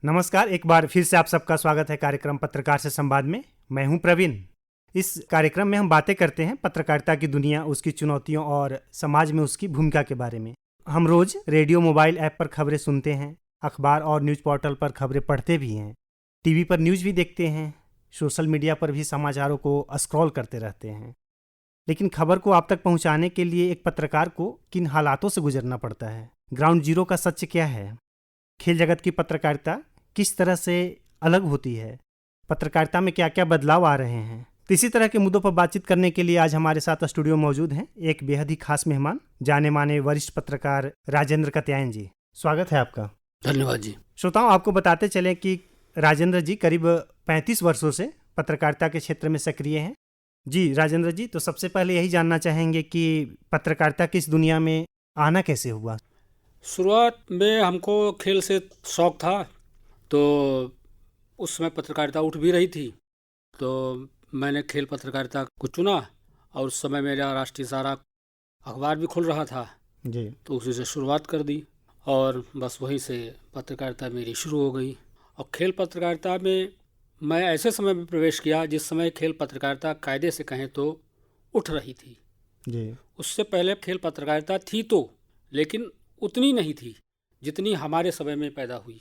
नमस्कार, एक बार फिर से आप सबका स्वागत है कार्यक्रम पत्रकार से संवाद में। मैं हूं प्रवीण। इस कार्यक्रम में हम बातें करते हैं पत्रकारिता की दुनिया, उसकी चुनौतियों और समाज में उसकी भूमिका के बारे में। हम रोज रेडियो, मोबाइल ऐप पर खबरें सुनते हैं, अखबार और न्यूज़ पोर्टल पर खबरें पढ़ते भी हैं, टीवी पर न्यूज़ भी देखते हैं, सोशल मीडिया पर भी समाचारों को स्क्रॉल करते रहते हैं। लेकिन खबर को आप तक पहुंचाने के लिए एक पत्रकार को किन हालातों से गुजरना पड़ता है? ग्राउंड जीरो का सच क्या है? खेल जगत की पत्रकारिता किस तरह से अलग होती है? पत्रकारिता में क्या क्या बदलाव आ रहे हैं? तो इसी तरह के मुद्दों पर बातचीत करने के लिए आज हमारे साथ स्टूडियो मौजूद हैं एक बेहद ही खास मेहमान, जाने माने वरिष्ठ पत्रकार राजेंद्र कत्यायन जी। स्वागत है आपका। धन्यवाद जी। श्रोताओं, आपको बताते चलें कि राजेंद्र जी करीब 35 वर्षों से पत्रकारिता के क्षेत्र में सक्रिय हैं। जी राजेंद्र जी, तो सबसे पहले यही जानना चाहेंगे कि पत्रकारिता की इस दुनिया में आना कैसे हुआ? शुरुआत में हमको खेल से शौक था, तो उस समय पत्रकारिता उठ भी रही थी, तो मैंने खेल पत्रकारिता को चुना और उस समय मेरा राष्ट्रीय सहारा अखबार भी खुल रहा था जी। तो उसी से शुरुआत कर दी और बस वहीं से पत्रकारिता मेरी शुरू हो गई। और खेल पत्रकारिता में मैं ऐसे समय में प्रवेश किया जिस समय खेल पत्रकारिता कायदे से कहें तो उठ रही थी। जी। उससे पहले खेल पत्रकारिता थी तो, लेकिन उतनी नहीं थी जितनी हमारे समय में पैदा हुई,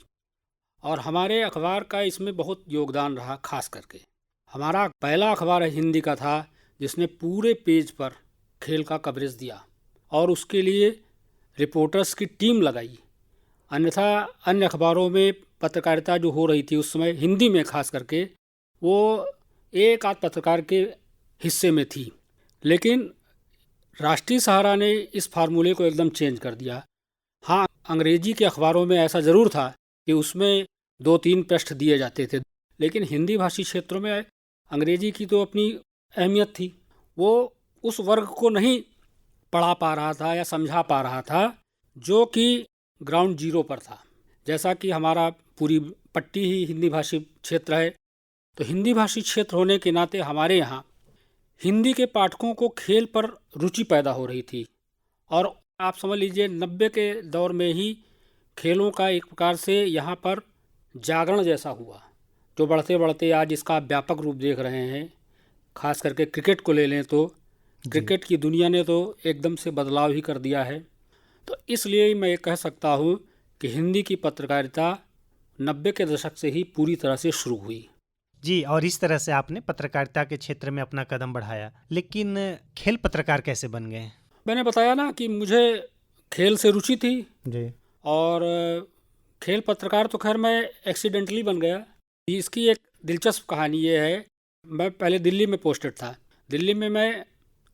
और हमारे अखबार का इसमें बहुत योगदान रहा। खास करके हमारा पहला अखबार हिंदी का था जिसने पूरे पेज पर खेल का कवरेज दिया और उसके लिए रिपोर्टर्स की टीम लगाई। अन्यथा अन्य अखबारों में पत्रकारिता जो हो रही थी उस समय हिंदी में खास करके वो एक आध पत्रकार के हिस्से में थी, लेकिन राष्ट्रीय सहारा ने इस फार्मूले को एकदम चेंज कर दिया। हाँ, अंग्रेजी के अखबारों में ऐसा ज़रूर था कि उसमें 2-3 पृष्ठ दिए जाते थे, लेकिन हिंदी भाषी क्षेत्रों में अंग्रेजी की तो अपनी अहमियत थी। वो उस वर्ग को नहीं पढ़ा पा रहा था या समझा पा रहा था जो कि ग्राउंड जीरो पर था। जैसा कि हमारा पूरी पट्टी ही हिंदी भाषी क्षेत्र है, तो हिंदी भाषी क्षेत्र होने के नाते हमारे यहाँ हिंदी के पाठकों को खेल पर रुचि पैदा हो रही थी। और आप समझ लीजिए 90 के दौर में ही खेलों का एक प्रकार से यहाँ पर जागरण जैसा हुआ, जो बढ़ते बढ़ते आज इसका व्यापक रूप देख रहे हैं। खास करके क्रिकेट को ले लें तो क्रिकेट की दुनिया ने तो एकदम से बदलाव ही कर दिया है। तो इसलिए मैं ये कह सकता हूँ कि हिंदी की पत्रकारिता 90 के दशक से ही पूरी तरह से शुरू हुई। जी, और इस तरह से आपने पत्रकारिता के क्षेत्र में अपना कदम बढ़ाया, लेकिन खेल पत्रकार कैसे बन गए? मैंने बताया ना कि मुझे खेल से रुचि थी जी। और खेल पत्रकार तो खैर मैं एक्सीडेंटली बन गया। इसकी एक दिलचस्प कहानी ये है, मैं पहले दिल्ली में पोस्टेड था। दिल्ली में मैं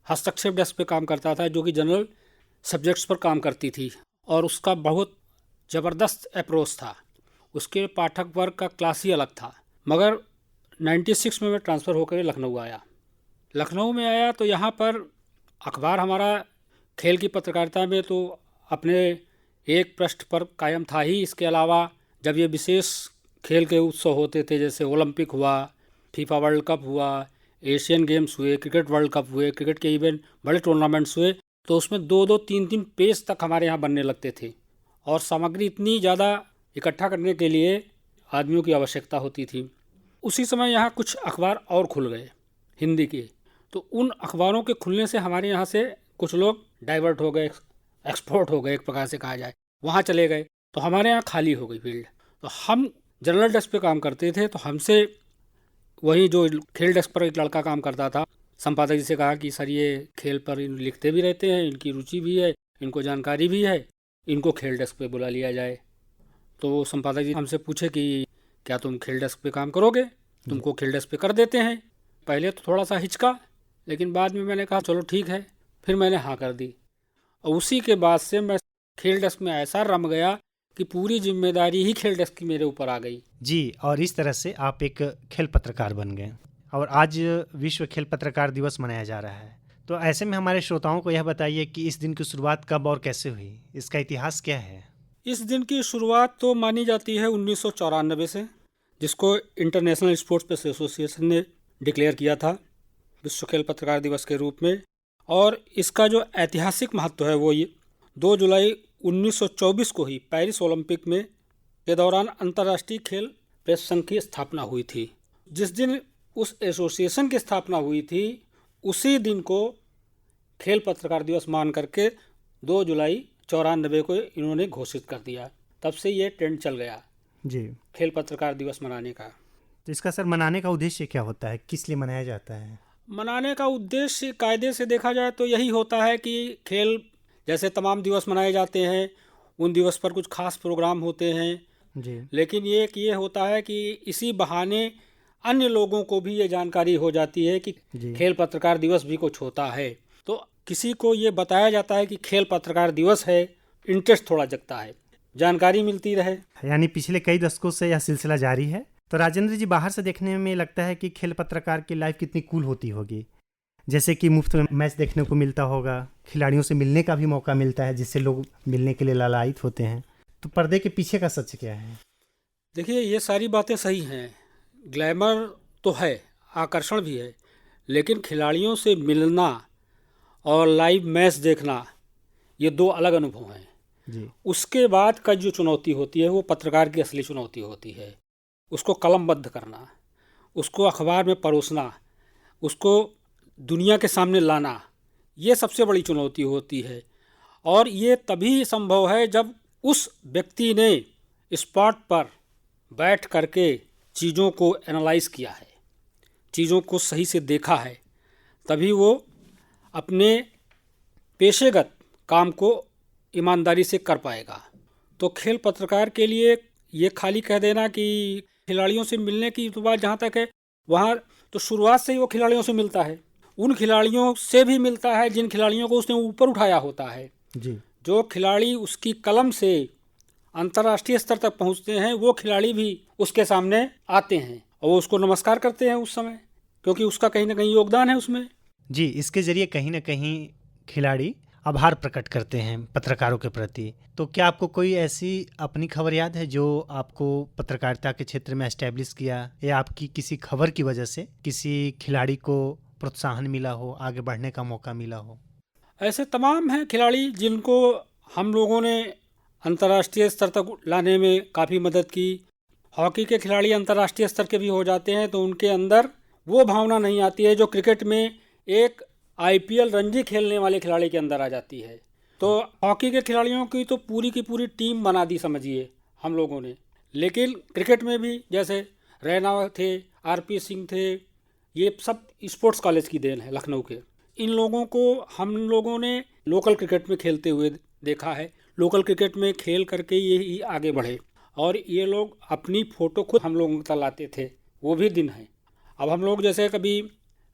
हस्तक्षेप डेस्क पे काम करता था जो कि जनरल सब्जेक्ट्स पर काम करती थी, और उसका बहुत ज़बरदस्त अप्रोच था। उसके पाठक वर्ग का क्लास ही अलग था। मगर 96 में मैं ट्रांसफ़र होकर लखनऊ आया। लखनऊ में आया तो यहाँ पर अखबार हमारा खेल की पत्रकारिता में तो अपने एक पृष्ठ पर कायम था ही। इसके अलावा जब ये विशेष खेल के उत्सव होते थे, जैसे ओलंपिक हुआ, फीफा वर्ल्ड कप हुआ, एशियन गेम्स हुए, क्रिकेट वर्ल्ड कप हुए, क्रिकेट के इवेंट, बड़े टूर्नामेंट्स हुए, तो उसमें 2-2, 3-3 पेज तक हमारे यहाँ बनने लगते थे, और सामग्री इतनी ज़्यादा इकट्ठा करने के लिए आदमियों की आवश्यकता होती थी। उसी समय यहाँ कुछ अखबार और खुल गए हिंदी के, तो उन अखबारों के खुलने से हमारे यहाँ से कुछ लोग डाइवर्ट हो गए, एक्सपोर्ट हो गए एक प्रकार से कहा जाए, वहाँ चले गए, तो हमारे यहाँ खाली हो गई फील्ड। तो हम जनरल डेस्क पे काम करते थे, तो हमसे वही जो खेल डेस्क पर एक लड़का काम करता था, संपादक जी से कहा कि सर ये खेल पर लिखते भी रहते हैं, इनकी रुचि भी है, इनको जानकारी भी है, इनको खेल डेस्क पे बुला लिया जाए। तो संपादक जी हमसे पूछे कि क्या तुम खेल डेस्क पे काम करोगे, तुमको खेल डेस्क पे कर देते हैं। पहले तो थोड़ा सा हिचका, लेकिन बाद में मैंने कहा चलो ठीक है, फिर मैंने हाँ कर दी। और उसी के बाद से मैं खेल डेस्क में ऐसा रम गया कि पूरी जिम्मेदारी ही खेल डेस्क की मेरे ऊपर आ गई। जी, और इस तरह से आप एक खेल पत्रकार बन गए, और आज विश्व खेल पत्रकार दिवस मनाया जा रहा है। तो ऐसे में हमारे श्रोताओं को यह बताइए कि इस दिन की शुरुआत कब और कैसे हुई, इसका इतिहास क्या है? इस दिन की शुरुआत तो मानी जाती है 1994 से, जिसको इंटरनेशनल स्पोर्ट्स प्रेस एसोसिएशन ने डिक्लेयर किया था विश्व खेल पत्रकार दिवस के रूप में। और इसका जो ऐतिहासिक महत्व है वो ये 2 जुलाई 1924 को ही पेरिस ओलंपिक में के दौरान अंतर्राष्ट्रीय खेल प्रेस संघ की स्थापना हुई थी। जिस दिन उस एसोसिएशन की स्थापना हुई थी उसी दिन को खेल पत्रकार दिवस मान करके 2 जुलाई 94 को इन्होंने घोषित कर दिया। तब से ये ट्रेंड चल गया जी, खेल पत्रकार दिवस मनाने का। तो इसका सर मनाने का उद्देश्य क्या होता है, किस लिए मनाया जाता है? मनाने का उद्देश्य कायदे से देखा जाए तो यही होता है कि खेल जैसे तमाम दिवस मनाए जाते हैं, उन दिवस पर कुछ खास प्रोग्राम होते हैं, जी लेकिन ये होता है कि इसी बहाने अन्य लोगों को भी ये जानकारी हो जाती है कि जी खेल पत्रकार दिवस भी कुछ होता है। तो किसी को ये बताया जाता है कि खेल पत्रकार दिवस है, इंटरेस्ट थोड़ा जगता है, जानकारी मिलती रहे। यानी पिछले कई दशकों से यह सिलसिला जारी है। तो राजेंद्र जी, बाहर से देखने में लगता है कि खेल पत्रकार की लाइफ कितनी कूल होती होगी, जैसे कि मुफ्त में मैच देखने को मिलता होगा, खिलाड़ियों से मिलने का भी मौका मिलता है जिससे लोग मिलने के लिए लालायित होते हैं। तो पर्दे के पीछे का सच क्या है? देखिए, ये सारी बातें सही हैं, ग्लैमर तो है, आकर्षण भी है, लेकिन खिलाड़ियों से मिलना और लाइव मैच देखना ये 2 अलग अनुभव हैं। जी उसके बाद का जो चुनौती होती है वो पत्रकार की असली चुनौती होती है। उसको कलमबद्ध करना, उसको अखबार में परोसना, उसको दुनिया के सामने लाना, ये सबसे बड़ी चुनौती होती है। और ये तभी संभव है जब उस व्यक्ति ने स्पॉट पर बैठ करके चीज़ों को एनालाइज किया है, चीज़ों को सही से देखा है, तभी वो अपने पेशेगत काम को ईमानदारी से कर पाएगा। तो खेल पत्रकार के लिए ये खाली कह देना कि खिलाड़ियों से मिलने की तो बात जहाँ तक है, वहाँ तो शुरुआत से ही वो खिलाड़ियों से मिलता है, उन खिलाड़ियों से भी मिलता है जिन खिलाड़ियों को उसने ऊपर उठाया होता है। जी जो खिलाड़ी उसकी कलम से अंतर्राष्ट्रीय स्तर तक पहुँचते हैं वो खिलाड़ी भी उसके सामने आते हैं और वो उसको नमस्कार करते हैं उस समय, क्योंकि उसका कहीं ना कहीं योगदान है उसमें। जी, इसके जरिए कहीं ना कहीं खिलाड़ी आभार प्रकट करते हैं पत्रकारों के प्रति। तो क्या आपको कोई ऐसी अपनी खबर याद है जो आपको पत्रकारिता के क्षेत्र में एस्टैब्लिश किया, या आपकी किसी खबर की वजह से किसी खिलाड़ी को प्रोत्साहन मिला हो, आगे बढ़ने का मौका मिला हो? ऐसे तमाम हैं खिलाड़ी जिनको हम लोगों ने अंतर्राष्ट्रीय स्तर तक लाने में काफ़ी मदद की। हॉकी के खिलाड़ी अंतर्राष्ट्रीय स्तर के भी हो जाते हैं तो उनके अंदर वो भावना नहीं आती है जो क्रिकेट में एक आईपीएल रणजी खेलने वाले खिलाड़ी के अंदर आ जाती है। तो हॉकी के खिलाड़ियों की तो पूरी की पूरी टीम बना दी समझिए हम लोगों ने। लेकिन क्रिकेट में भी जैसे रैना थे, आरपी सिंह थे, ये सब स्पोर्ट्स कॉलेज की देन है लखनऊ के। इन लोगों को हम लोगों ने लोकल क्रिकेट में खेलते हुए देखा है, लोकल क्रिकेट में खेल करके ये आगे बढ़े और ये लोग अपनी फ़ोटो खुद हम लोगों को लाते थे, वो भी दिन है। अब हम लोग जैसे कभी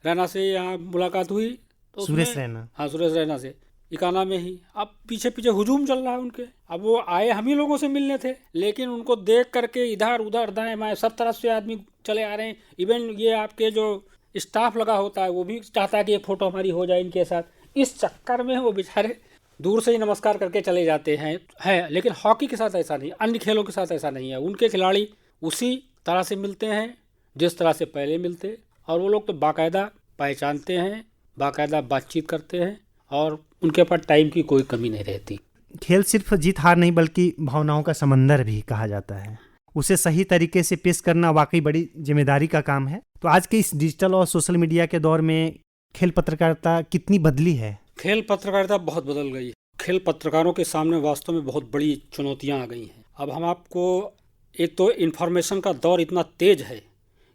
रैना से यहाँ मुलाकात हुई तो सुरेश रैना, हाँ सुरेश रैना से इकाना में ही, अब पीछे पीछे हुजूम चल रहा है उनके। अब वो आए हम ही लोगों से मिलने थे, लेकिन उनको देख करके इधर उधर दाएं बाएं सब तरफ से आदमी चले आ रहे हैं। इवन ये आपके जो स्टाफ लगा होता है वो भी चाहता है कि ये फ़ोटो हमारी हो जाए इनके साथ। इस चक्कर में वो बेचारे दूर से ही नमस्कार करके चले जाते हैं। लेकिन हॉकी के साथ ऐसा नहीं, अन्य खेलों के साथ ऐसा नहीं है। उनके खिलाड़ी उसी तरह से मिलते हैं जिस तरह से पहले मिलते, और वो लोग तो बाकायदा पहचानते हैं, बाकायदा बातचीत करते हैं और उनके पास टाइम की कोई कमी नहीं रहती। खेल सिर्फ जीत हार नहीं बल्कि भावनाओं का समंदर भी कहा जाता है। उसे सही तरीके से पेश करना वाकई बड़ी जिम्मेदारी का काम है। तो आज के इस डिजिटल और सोशल मीडिया के दौर में खेल पत्रकारिता कितनी बदली है? खेल पत्रकारिता बहुत बदल गई। खेल पत्रकारों के सामने वास्तव में बहुत बड़ी चुनौतियां आ गई हैं। अब हम आपको, एक तो इन्फॉर्मेशन का दौर इतना तेज है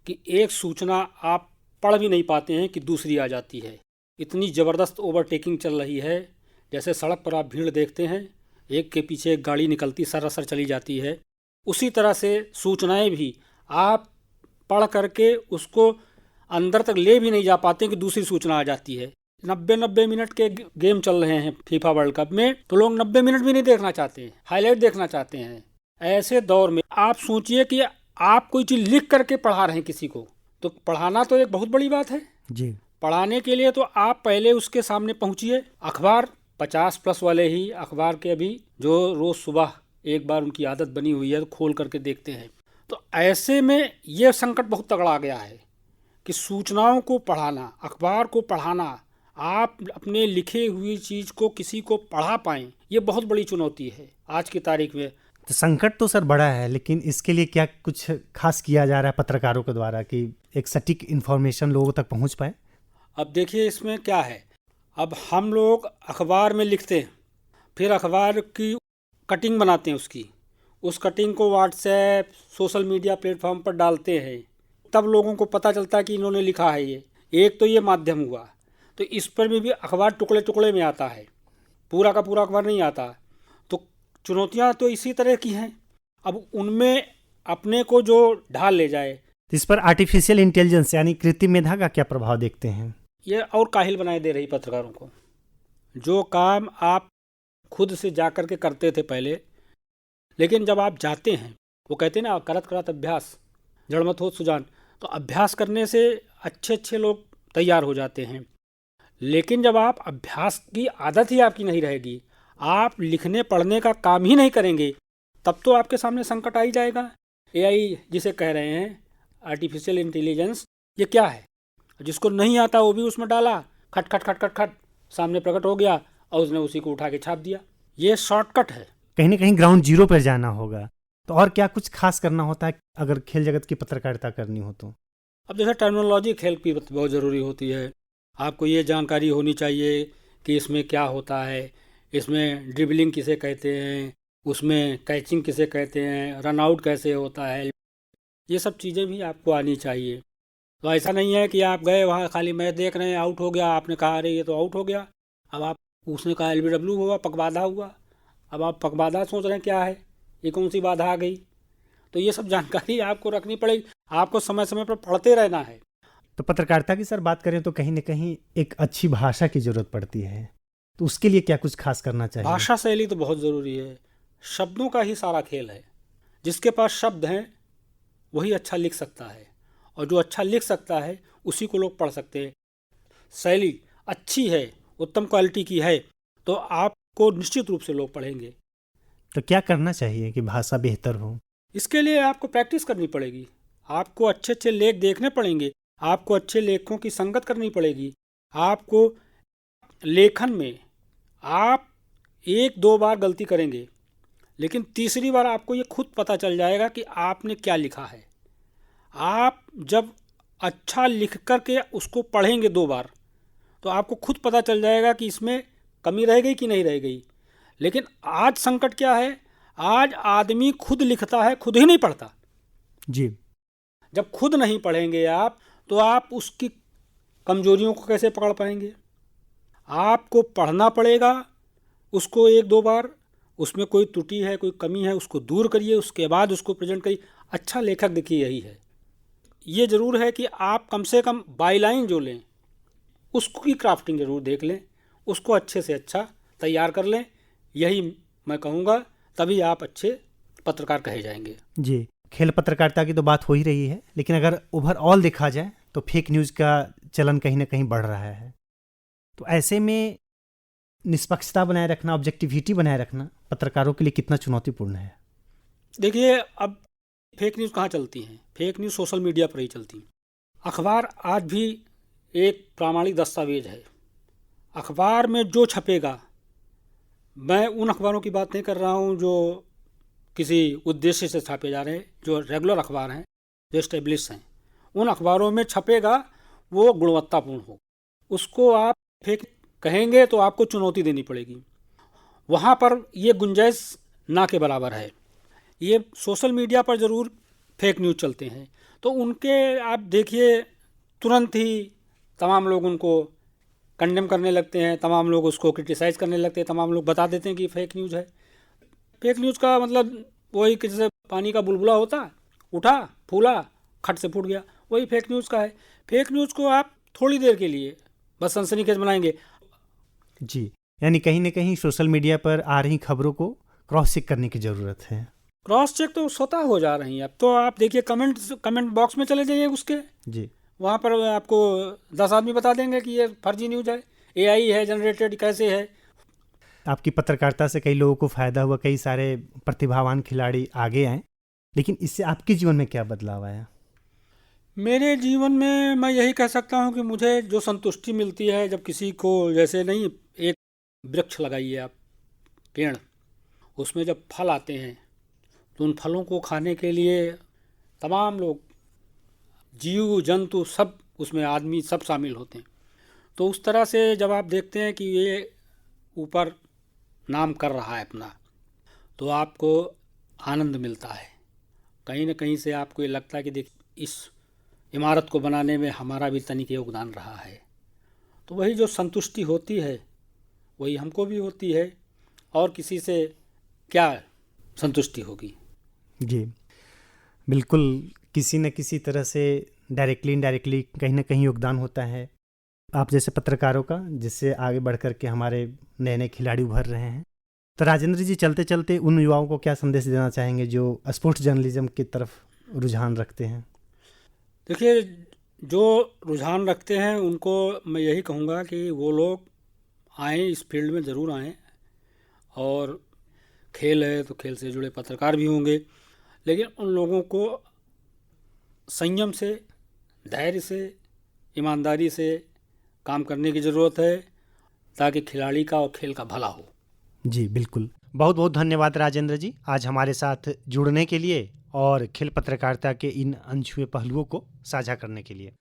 कि एक सूचना आप पढ़ भी नहीं पाते हैं कि दूसरी आ जाती है। इतनी ज़बरदस्त ओवरटेकिंग चल रही है, जैसे सड़क पर आप भीड़ देखते हैं, एक के पीछे एक गाड़ी निकलती सरासर चली जाती है, उसी तरह से सूचनाएं भी आप पढ़ करके उसको अंदर तक ले भी नहीं जा पाते कि दूसरी सूचना आ जाती है। 90 मिनट के गेम चल रहे हैं फीफा वर्ल्ड कप में, तो लोग 90 मिनट भी नहीं देखना चाहते हैं, हाईलाइट देखना चाहते हैं। ऐसे दौर में आप सोचिए कि आप कोई चीज़ लिख करके पढ़ा रहे हैं किसी को, तो पढ़ाना तो एक बहुत बड़ी बात है जी। पढ़ाने के लिए तो आप पहले उसके सामने पहुंचिए। अखबार 50+ वाले ही अखबार के अभी जो रोज़ सुबह एक बार उनकी आदत बनी हुई है तो खोल करके देखते हैं। तो ऐसे में ये संकट बहुत तगड़ा आ गया है कि सूचनाओं को पढ़ाना, अखबार को पढ़ाना, आप अपने लिखे हुई चीज़ को किसी को पढ़ा पाएँ, ये बहुत बड़ी चुनौती है आज की तारीख में। तो संकट तो सर बड़ा है, लेकिन इसके लिए क्या कुछ खास किया जा रहा है पत्रकारों के द्वारा कि एक सटीक इन्फॉर्मेशन लोगों तक पहुंच पाए? अब देखिए इसमें क्या है, अब हम लोग अखबार में लिखते हैं, फिर अखबार की कटिंग बनाते हैं, उस कटिंग को व्हाट्सएप सोशल मीडिया प्लेटफॉर्म पर डालते हैं, तब लोगों को पता चलता है कि इन्होंने लिखा है ये। एक तो ये माध्यम हुआ, तो इस पर भी अखबार टुकड़े टुकड़े में आता है, पूरा का पूरा अखबार नहीं आता। तो चुनौतियाँ तो इसी तरह की हैं। अब उनमें अपने को जो ढाल ले जाए, तो इस पर आर्टिफिशियल इंटेलिजेंस यानी कृत्रिम मेधा का क्या प्रभाव देखते हैं? ये और काहिल बनाए दे रही पत्रकारों को। जो काम आप खुद से जा कर के करते थे पहले, लेकिन जब आप जाते हैं, वो कहते हैं ना, करत करत अभ्यास जड़ मत होत सुजान। तो अभ्यास करने से अच्छे अच्छे लोग तैयार हो जाते हैं। लेकिन जब आप अभ्यास की आदत ही आपकी नहीं रहेगी, आप लिखने पढ़ने का काम ही नहीं करेंगे, तब तो आपके सामने संकट आ ही जाएगा। एआई जिसे कह रहे हैं, आर्टिफिशियल इंटेलिजेंस, ये क्या है? जिसको नहीं आता वो भी उसमें डाला, खट खट खट खट खट सामने प्रकट हो गया और उसने उसी को उठा के छाप दिया। ये शॉर्टकट है। कहीं ना कहीं ग्राउंड जीरो पर जाना होगा। तो और क्या कुछ खास करना होता है अगर खेल जगत की पत्रकारिता करनी हो तो? अब जैसे टर्मिनोलॉजी खेल की बहुत ज़रूरी होती है। आपको ये जानकारी होनी चाहिए कि इसमें क्या होता है, इसमें ड्रिबलिंग किसे कहते हैं, उसमें कैचिंग किसे कहते हैं, रन आउट कैसे होता है, ये सब चीज़ें भी आपको आनी चाहिए। तो ऐसा नहीं है कि आप गए वहाँ खाली मैच देख रहे हैं, आउट हो गया, आपने कहा अरे ये तो आउट हो गया, अब आप उसने कहा एलबीडब्ल्यू हुआ, पकबाधा हुआ, अब आप पकबाधा सोच रहे हैं क्या है, ये कौन सी बाधा आ गई। तो ये सब जानकारी आपको रखनी पड़ेगी, आपको समय समय पर पढ़ते रहना है। तो पत्रकारिता की सर बात करें तो कहीं ना कहीं एक अच्छी भाषा की जरूरत पड़ती है, तो उसके लिए क्या कुछ खास करना चाहिए? भाषा शैली तो बहुत ज़रूरी है। शब्दों का ही सारा खेल है। जिसके पास शब्द हैं वही अच्छा लिख सकता है, और जो अच्छा लिख सकता है उसी को लोग पढ़ सकते हैं। शैली अच्छी है, उत्तम क्वालिटी की है, तो आपको निश्चित रूप से लोग पढ़ेंगे। तो क्या करना चाहिए कि भाषा बेहतर हो? इसके लिए आपको प्रैक्टिस करनी पड़ेगी, आपको अच्छे अच्छे लेख देखने पड़ेंगे, आपको अच्छे लेखों की संगत करनी पड़ेगी। आपको लेखन में आप एक दो बार गलती करेंगे, लेकिन तीसरी बार आपको ये खुद पता चल जाएगा कि आपने क्या लिखा है। आप जब अच्छा लिख कर के उसको पढ़ेंगे दो बार, तो आपको खुद पता चल जाएगा कि इसमें कमी रह गई कि नहीं रह गई। लेकिन आज संकट क्या है, आज आदमी खुद लिखता है, खुद ही नहीं पढ़ता जी। जब खुद नहीं पढ़ेंगे आप, तो आप उसकी कमजोरियों को कैसे पकड़ पाएंगे। आपको पढ़ना पड़ेगा, उसको एक दो बार, उसमें कोई त्रुटि है, कोई कमी है, उसको दूर करिए, उसके बाद उसको प्रेजेंट करिए। अच्छा लेखक देखिए यही है। ये ज़रूर है कि आप कम से कम बाईलाइन जो लें उसकी क्राफ्टिंग ज़रूर देख लें, उसको अच्छे से अच्छा तैयार कर लें। यही मैं कहूँगा, तभी आप अच्छे पत्रकार कहे जाएंगे। जी, खेल पत्रकारिता की तो बात हो ही रही है, लेकिन अगर ओवरऑल देखा जाए तो फेक न्यूज़ का चलन कहीं ना कहीं बढ़ रहा है। तो ऐसे में निष्पक्षता बनाए रखना, ऑब्जेक्टिविटी बनाए रखना पत्रकारों के लिए कितना चुनौतीपूर्ण है? देखिए, अब फेक न्यूज़ कहाँ चलती हैं? फेक न्यूज़ सोशल मीडिया पर ही चलती हैं। अखबार आज भी एक प्रामाणिक दस्तावेज है। अखबार में जो छपेगा, मैं उन अखबारों की बात नहीं कर रहा हूँ जो किसी उद्देश्य से छापे जा रहे हैं, जो रेगुलर अखबार हैं, जो एस्टेब्लिश हैं, उन अखबारों में छपेगा वो गुणवत्तापूर्ण हो। उसको आप फेक कहेंगे तो आपको चुनौती देनी पड़ेगी। वहाँ पर ये गुंजाइश ना के बराबर है। ये सोशल मीडिया पर ज़रूर फेक न्यूज़ चलते हैं, तो उनके आप देखिए तुरंत ही तमाम लोग उनको कंडेम करने लगते हैं, तमाम लोग उसको क्रिटिसाइज़ करने लगते हैं, तमाम लोग बता देते हैं कि फेक न्यूज़ है। फेक न्यूज़ का मतलब वही कि जैसे पानी का बुलबुला होता, उठा फूला खट से फूट गया, वही फेक न्यूज़ का है। फेक न्यूज़ को आप थोड़ी देर के लिए बस सनसनीखेज बनाएंगे। जी, यानी कहीं ना कहीं सोशल मीडिया पर आ रही खबरों को क्रॉस चेक करने की ज़रूरत है। क्रॉस चेक तो स्वतः हो जा रही हैं। अब तो आप देखिए कमेंट बॉक्स में चले जाइए उसके, जी, वहाँ पर आपको 10 आदमी बता देंगे कि ये फर्जी न्यूज़ है, एआई है जनरेटेड, कैसे है। आपकी पत्रकारिता से कई लोगों को फ़ायदा हुआ, कई सारे प्रतिभावान खिलाड़ी आगे आए, लेकिन इससे आपके जीवन में क्या बदलाव आया? मेरे जीवन में मैं यही कह सकता हूँ कि मुझे जो संतुष्टि मिलती है, जब किसी को, जैसे नहीं, एक वृक्ष लगाइए आप, पेड़, उसमें जब फल आते हैं तो उन फलों को खाने के लिए तमाम लोग, जीव जंतु सब उसमें, आदमी सब शामिल होते हैं। तो उस तरह से जब आप देखते हैं कि ये ऊपर नाम कर रहा है अपना, तो आपको आनंद मिलता है। कहीं ना कहीं से आपको ये लगता है कि देख, इस इमारत को बनाने में हमारा भी तनिक योगदान रहा है। तो वही जो संतुष्टि होती है वही हमको भी होती है, और किसी से क्या संतुष्टि होगी। जी बिल्कुल, किसी न किसी तरह से डायरेक्टली इनडायरेक्टली कहीं ना कहीं योगदान होता है आप जैसे पत्रकारों का, जिससे आगे बढ़ कर के हमारे नए नए खिलाड़ी उभर रहे हैं। तो राजेंद्र जी, चलते चलते उन युवाओं को क्या संदेश देना चाहेंगे जो स्पोर्ट्स जर्नलिज्म की तरफ रुझान रखते हैं? देखिए, जो रुझान रखते हैं उनको मैं यही कहूँगा कि वो लोग आएँ, इस फील्ड में ज़रूर आएँ। और खेल है तो खेल से जुड़े पत्रकार भी होंगे, लेकिन उन लोगों को संयम से, धैर्य से, ईमानदारी से काम करने की ज़रूरत है, ताकि खिलाड़ी का और खेल का भला हो। जी बिल्कुल, बहुत बहुत धन्यवाद राजेंद्र जी, आज हमारे साथ जुड़ने के लिए और खेल पत्रकारिता के इन अनछुए पहलुओं को साझा करने के लिए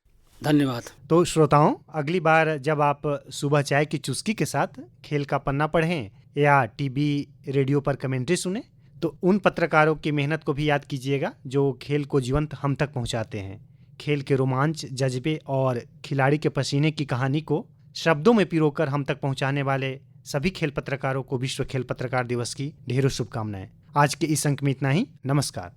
धन्यवाद। तो श्रोताओं, अगली बार जब आप सुबह चाय की चुस्की के साथ खेल का पन्ना पढ़ें या टीवी रेडियो पर कमेंट्री सुने, तो उन पत्रकारों की मेहनत को भी याद कीजिएगा जो खेल को जीवंत हम तक पहुंचाते हैं। खेल के रोमांच, जज्बे और खिलाड़ी के पसीने की कहानी को शब्दों में पिरोकर हम तक पहुंचाने वाले सभी खेल पत्रकारों को विश्व खेल पत्रकार दिवस की ढेरों शुभकामनाएं। आज के इस अंक में इतना ही। नमस्कार।